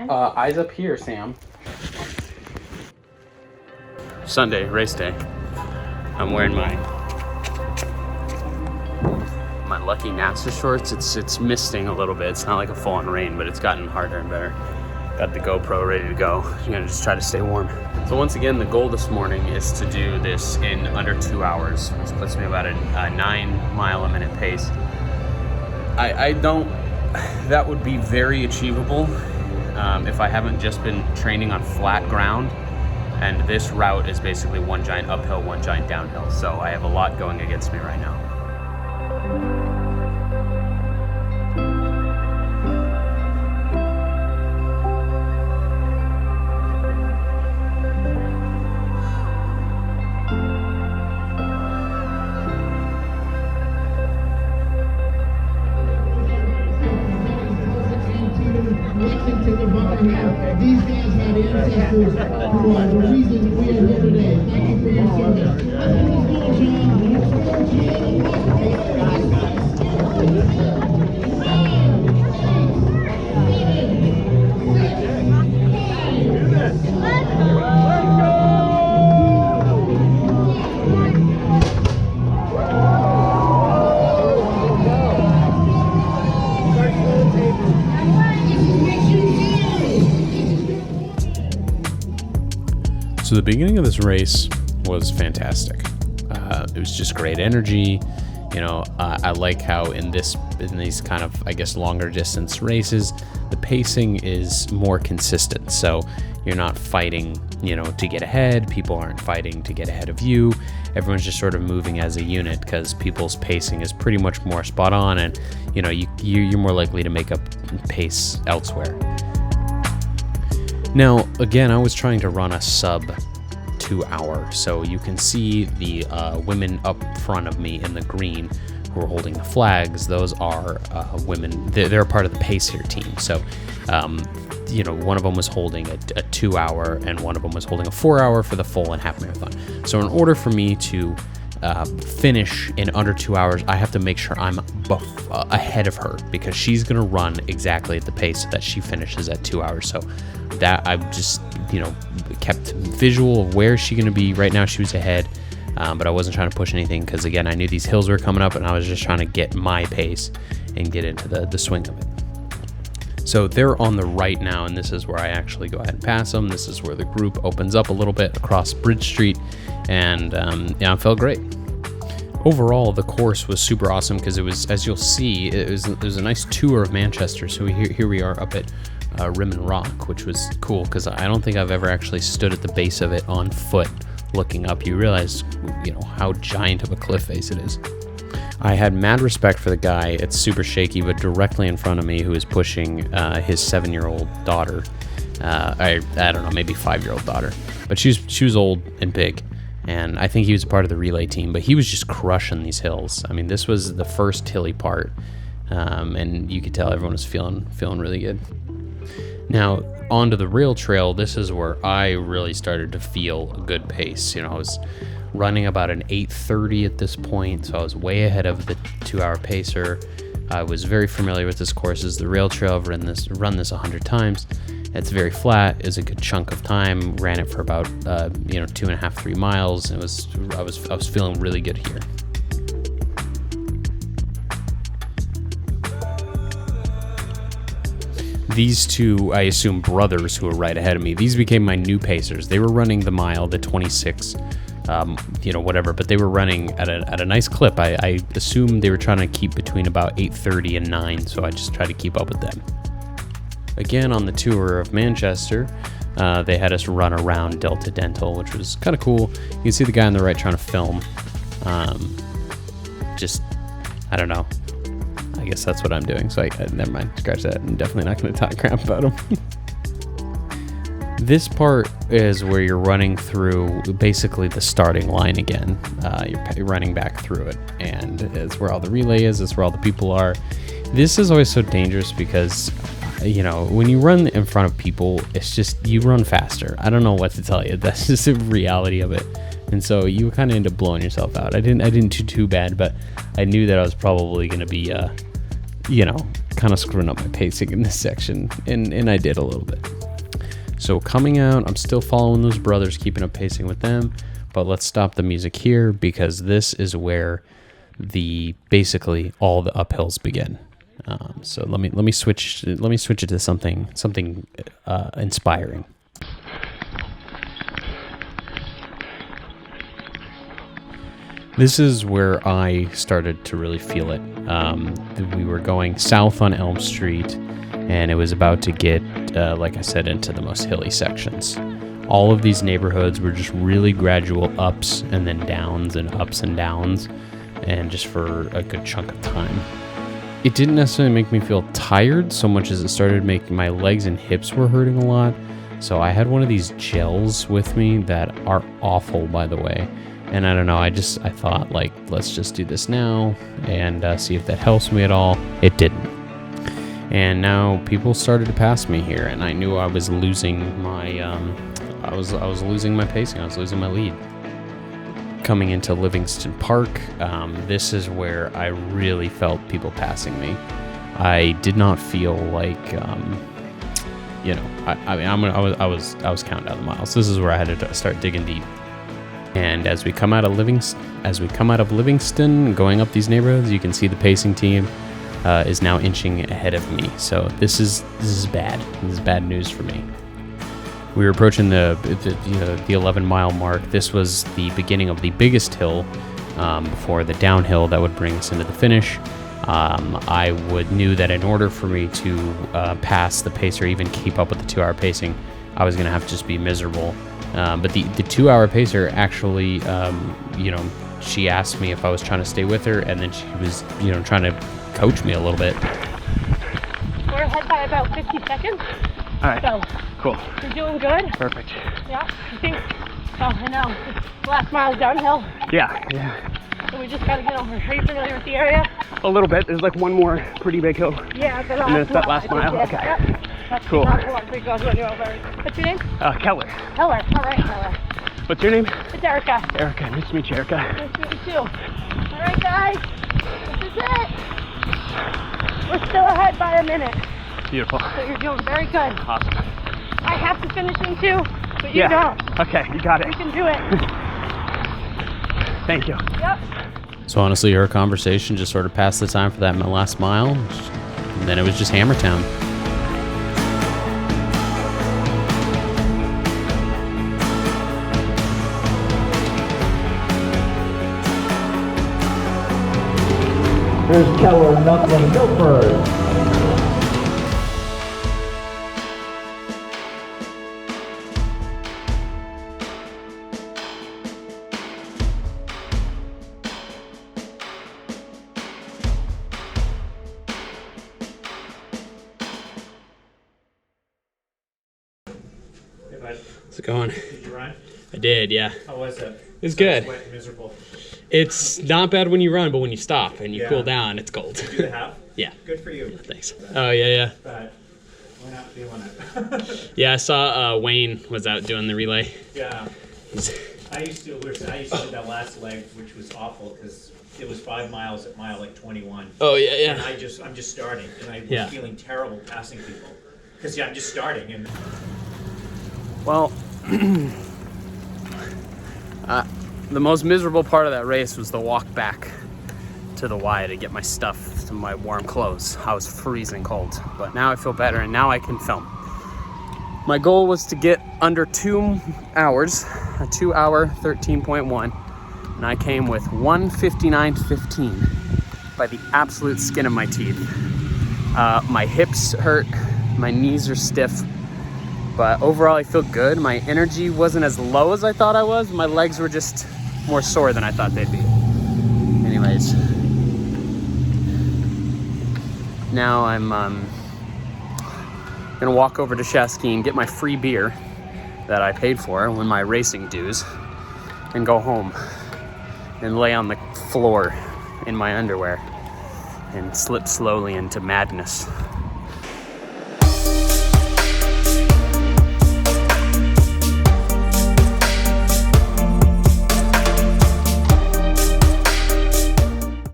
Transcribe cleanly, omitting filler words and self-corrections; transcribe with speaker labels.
Speaker 1: Eyes up here, Sam. Sunday, race day. I'm wearing my lucky NASA shorts. It's misting a little bit. It's not like a full-on rain, but it's gotten harder and better. Got the GoPro ready to go. I'm gonna just try to stay warm. So once again, the goal this morning is to do this in under 2 hours, which puts me about a 9 mile a minute pace. That would be very achievable if I haven't just been training on flat ground. And this route is basically one giant uphill, one giant downhill. So I have a lot going against me right now.
Speaker 2: These guys are the ancestors who are the reason we are here today. Thank you for your service.
Speaker 3: So the beginning of this race was fantastic. It was just great energy. You know, I like how in these kind of, I guess, longer distance races, the pacing is more consistent. So you're not fighting, you know, to get ahead. People aren't fighting to get ahead of you. Everyone's just sort of moving as a unit because people's pacing is pretty much more spot on, and you know, you're more likely to make up pace elsewhere. Now, again, I was trying to run a sub 2 hour, so you can see the women up front of me in the green who are holding the flags. Those are women. They're part of the pace here team. So, you know, one of them was holding a 2 hour, and one of them was holding a 4 hour for the full and half marathon. So, in order for me to finish in under 2 hours, I have to make sure I'm ahead of her, because she's gonna run exactly at the pace that she finishes at 2 hours. So that I've just, you know, kept visual of where she's gonna be. Right now she was ahead, but I wasn't trying to push anything because, again, I knew these hills were coming up, and I was just trying to get my pace and get into the swing of it. So they're on the right now, and this is where I actually go ahead and pass them. This is where the group opens up a little bit across Bridge Street, and yeah, it felt great. Overall, the course was super awesome because it was, as you'll see, it was a nice tour of Manchester. So here we are up at Rimmon Rock, which was cool because I don't think I've ever actually stood at the base of it on foot looking up. You realize, you know, how giant of a cliff face it is. I had mad respect for the guy. It's super shaky, but directly in front of me, who is pushing his 7-year-old daughter. I don't know, maybe 5-year-old daughter, but she was old and big. And I think he was a part of the relay team, but he was just crushing these hills. I mean, this was the first hilly part, and you could tell everyone was feeling really good. Now, onto the rail trail, this is where I really started to feel a good pace. You know, I was running about an 8:30 at this point, so I was way ahead of the 2 hour pacer. I was very familiar with this course as the rail trail. I've run this 100 times. It's very flat. It's a good chunk of time. Ran it for about 2.5, 3 miles. I was feeling really good here. These two, I assume, brothers who were right ahead of me, these became my new pacers. They were running the mile, the 26, whatever, but they were running at a nice clip. I assume they were trying to keep between about 8:30 and 9, so I just tried to keep up with them. Again, on the tour of Manchester, they had us run around Delta Dental, which was kind of cool. You can see the guy on the right trying to film. I don't know. I guess that's what I'm doing. So never mind, scratch that. I'm definitely not going to talk crap about him. This part is where you're running through basically the starting line again. You're running back through it, and it's where all the relay is. It's where all the people are. This is always so dangerous because, you know, when you run in front of people, it's just, you run faster. I don't know what to tell you. That's just the reality of it. And so you kind of end up blowing yourself out. I didn't do too bad, but I knew that I was probably going to be, kind of screwing up my pacing in this section, and I did a little bit. So coming out, I'm still following those brothers, keeping up pacing with them. But let's stop the music here because this is where basically all the uphills begin. So let me switch it to something inspiring. This is where I started to really feel it. We were going south on Elm Street, and it was about to get, like I said, into the most hilly sections. All of these neighborhoods were just really gradual ups and then downs and ups and downs, and just for a good chunk of time. It didn't necessarily make me feel tired so much as it started making my legs and hips were hurting a lot. So I had one of these gels with me that are awful, by the way. And I don't know, I thought, like, let's just do this now and see if that helps me at all. It didn't. And now people started to pass me here, and I knew I was losing my, I was losing my pacing. I was losing my lead. Coming into Livingston Park, this is where I really felt people passing me. I did not feel like, I was counting down the miles. This is where I had to start digging deep. And as we come out of Livingston, going up these neighborhoods, you can see the pacing team is now inching ahead of me. So this is bad. This is bad news for me. We were approaching the 11-mile mark. This was the beginning of the biggest hill before the downhill that would bring us into the finish. I knew that in order for me to pass the pace or even keep up with the 2-hour pacing, I was going to have to just be miserable. But the 2-hour pacer actually, she asked me if I was trying to stay with her, and then she was, trying to coach me a little bit.
Speaker 4: We're ahead by about 50 seconds.
Speaker 1: All right.
Speaker 4: So,
Speaker 1: cool.
Speaker 4: You're doing good.
Speaker 1: Perfect.
Speaker 4: Yeah, I think. Oh, I know. The last mile is downhill.
Speaker 1: Yeah.
Speaker 4: So we just gotta get over. Are you familiar with the area?
Speaker 1: A little bit. There's like one more pretty big hill.
Speaker 4: Yeah, the last
Speaker 1: And then it's that last mile.
Speaker 4: Yeah.
Speaker 1: Okay.
Speaker 4: Yep. That's
Speaker 1: Cool.
Speaker 4: That's the one. Pretty good. What's your name?
Speaker 1: Keller.
Speaker 4: Heller. All right, Heller.
Speaker 1: What's your name?
Speaker 4: It's Erica.
Speaker 1: Erica. Nice to meet you, Erica.
Speaker 4: Nice to meet you too. All right, guys. This is it. We're still ahead by a minute.
Speaker 1: Beautiful.
Speaker 4: So you're doing very good.
Speaker 1: Awesome.
Speaker 4: I have to finish in 2, but you don't.
Speaker 1: Okay, you got it.
Speaker 4: You can do it.
Speaker 1: Thank you.
Speaker 4: Yep.
Speaker 3: So honestly, our conversation just sort of passed the time for that last mile, and then it was just Hammer Town.
Speaker 2: Here's Keller knuckling Milford.
Speaker 1: How's it going?
Speaker 5: Did you run?
Speaker 1: I did, yeah.
Speaker 5: How was it?
Speaker 1: It was good.
Speaker 5: Wet and miserable.
Speaker 1: It's not bad when you run, but when you stop and you
Speaker 5: Yeah.
Speaker 1: cool down, it's cold.
Speaker 5: Do the half?
Speaker 1: Yeah.
Speaker 5: Good for you.
Speaker 1: Thanks. Oh, yeah.
Speaker 5: But we're not feeling it.
Speaker 1: Yeah, I saw Wayne was out doing the relay.
Speaker 5: Yeah. I used to do that last leg, which was awful because it was 5 miles at mile like 21.
Speaker 1: Oh, yeah.
Speaker 5: And I'm just starting, and I was
Speaker 1: Yeah.
Speaker 5: feeling terrible passing people because I'm just starting. And
Speaker 1: Well, the most miserable part of that race was the walk back to the Y to get my stuff, to my warm clothes. I was freezing cold, but now I feel better and now I can film. My goal was to get under 2 hours, a 2-hour 13.1, and I came with 1:59.15 by the absolute skin of my teeth. My hips hurt, my knees are stiff, but overall I feel good. My energy wasn't as low as I thought I was. My legs were just more sore than I thought they'd be. Anyways, now I'm gonna walk over to Shasky and get my free beer that I paid for when my racing dues and go home and lay on the floor in my underwear and slip slowly into madness.